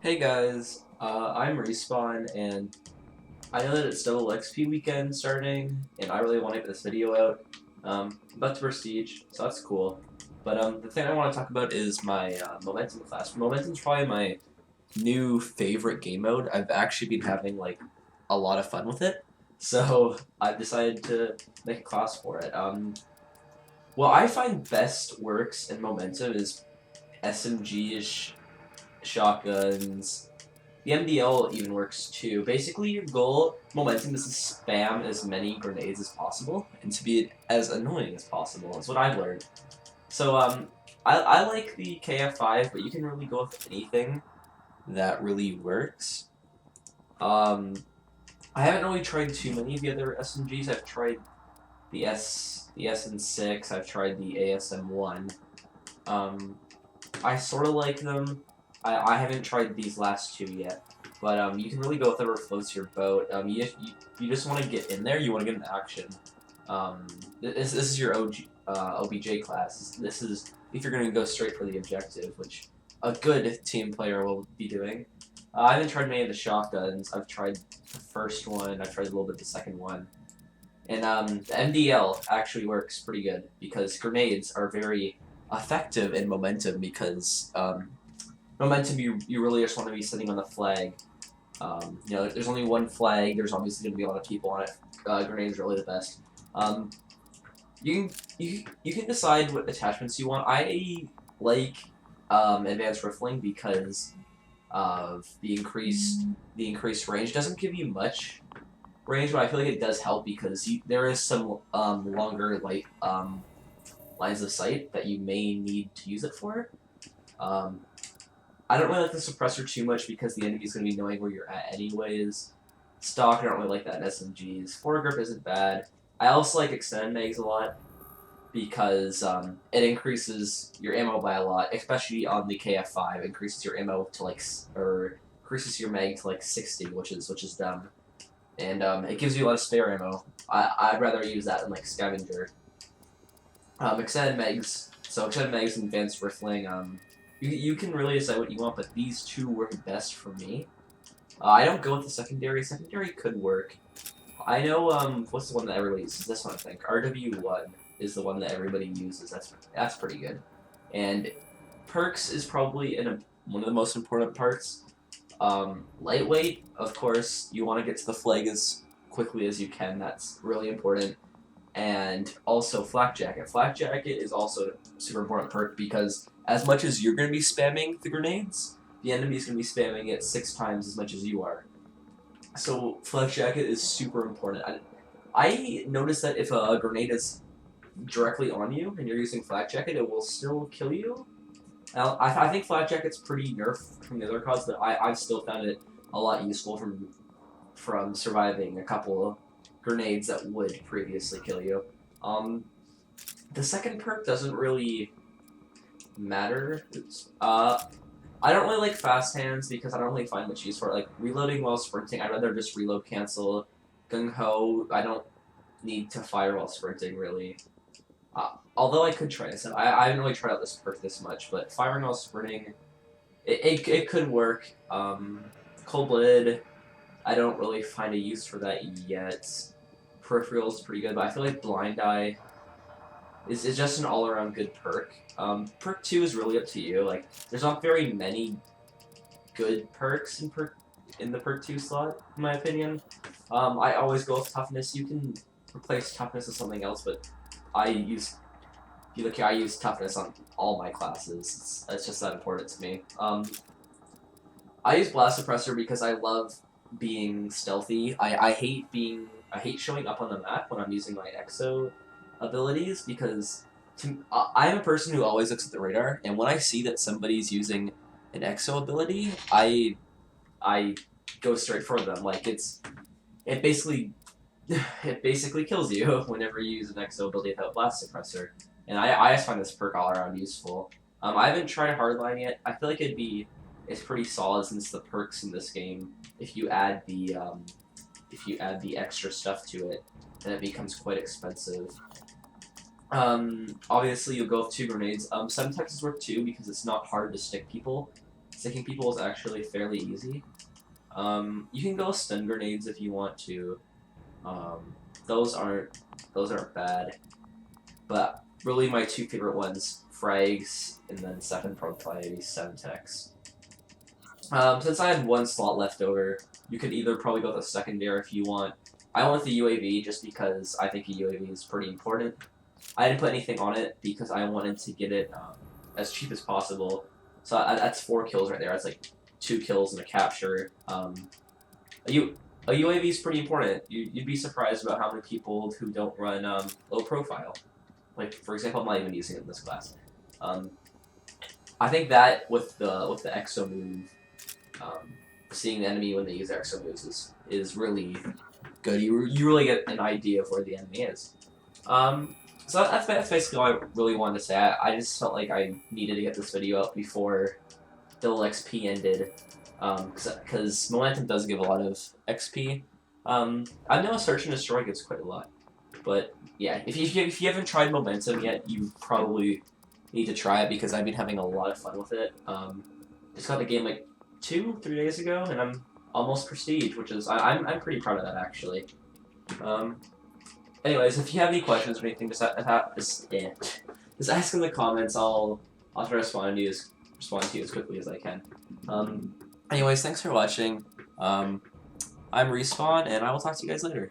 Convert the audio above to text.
Hey guys, I'm Respawn, and I know that it's double XP weekend starting, and I really want to get this video out. I'm about to Prestige, so that's cool. But the thing I want to talk about is my Momentum class. Momentum's probably my new favorite game mode. I've actually been having like a lot of fun with it, so I've decided to make a class for it. What I find best works in Momentum is SMG-ish shotguns. The MDL even works too. Basically, your goal, momentum, is to spam as many grenades as possible and to be as annoying as possible. Is what I've learned. So, I like the KF5, but you can really go with anything that really works. Um, I haven't really tried too many of the other SMGs. I've tried the SN6. I've tried the ASM1. Um, I sort of like them. I haven't tried these last two yet, but you can really go with whatever floats your boat. You just want to get in there. You want to get in action. This is your OBJ class. This is if you're going to go straight for the objective, which a good team player will be doing. I haven't tried many of the shotguns. I've tried the first one. I've tried a little bit the second one. And the MDL actually works pretty good because grenades are very effective in momentum because momentum you really just want to be sitting on the flag. There's only one flag. There's obviously going to be a lot of people on it. Grenades are really the best. Um, you can decide what attachments you want. I like advanced rifling because of the increased range. It doesn't give you much range, but I feel like it does help because there is some longer lines of sight that you may need to use it for. Um, I don't really like the suppressor too much because the enemy's going to be knowing where you're at anyways. Stock, I don't really like that in SMGs. Foregrip isn't bad. I also like extended mags a lot because it increases your ammo by a lot, especially on the KF5. Increases your ammo to or increases your mag to 60, which is dumb. And it gives you a lot of spare ammo. I'd rather use that than scavenger. Extended mags and advanced rifling. You can really decide what you want, but these two work best for me. I don't go with the secondary. Secondary could work. I know what's the one that everybody uses? This one I think. RW1 is the one that everybody uses. That's pretty good. And perks is probably one of the most important parts. Lightweight, of course, you want to get to the flag as quickly as you can. That's really important. And also Flak Jacket. Flak Jacket is also a super important perk because as much as you're going to be spamming the grenades, the enemy's going to be spamming it 6 times as much as you are. So Flak Jacket is super important. I noticed that if a grenade is directly on you and you're using Flak Jacket, it will still kill you. I think Flak Jacket's pretty nerfed from the other CoDs, but I've still found it a lot useful from surviving a couple of grenades that would previously kill you. The second perk doesn't really matter. I don't really like fast hands because I don't really find much use for it. Like reloading while sprinting, I'd rather just reload cancel. Gung Ho, I don't need to fire while sprinting really. Although I could try this, I haven't really tried out this perk this much, but firing while sprinting, it could work. Cold-blooded, I don't really find a use for that yet. Peripheral is pretty good, but I feel like Blind Eye is just an all-around good perk. Perk 2 is really up to you. Like, there's not very many good perks in the perk 2 slot, in my opinion. I always go with toughness. You can replace toughness with something else, but I use toughness on all my classes. It's just that important to me. I use Blast Suppressor because I love being stealthy. I hate showing up on the map when I'm using my EXO abilities because I'm a person who always looks at the radar, and when I see that somebody's using an EXO ability, I go straight for them. Like it basically kills you whenever you use an EXO ability without Blast Suppressor, and I just find this perk all around useful. I haven't tried Hardline yet. I feel like it's pretty solid since the perks in this game, if you add the extra stuff to it, then it becomes quite expensive. Obviously you'll go with 2 grenades. Semtexes work too because it's not hard to stick people. sticking people is actually fairly easy. You can go stun grenades if you want to. Those aren't bad. But really, my two favorite ones, frags, and then second probably 7-tex. Since I had one slot left over, you could either probably go with a secondary if you want. I went with the UAV just because I think a UAV is pretty important. I didn't put anything on it because I wanted to get it as cheap as possible. So that's 4 kills right there. That's like 2 kills and a capture. A UAV is pretty important. You'd be surprised about how many people who don't run low profile. Like, for example, I'm not even using it in this class. I think that with the exo move, seeing the enemy when they use their exo moves is really good. You really get an idea of where the enemy is. So that's basically all I really wanted to say. I just felt like I needed to get this video up before the XP ended, because momentum does give a lot of XP. I know Search and Destroy gives quite a lot, but yeah, if you haven't tried momentum yet, you probably need to try it because I've been having a lot of fun with it. Just got the game like 2-3 days ago, and I'm almost prestige, which is I'm pretty proud of that actually. Anyways, if you have any questions or anything, just ask in the comments. I'll try to respond to you as quickly as I can. Anyways, thanks for watching. I'm Respawn, and I will talk to you guys later.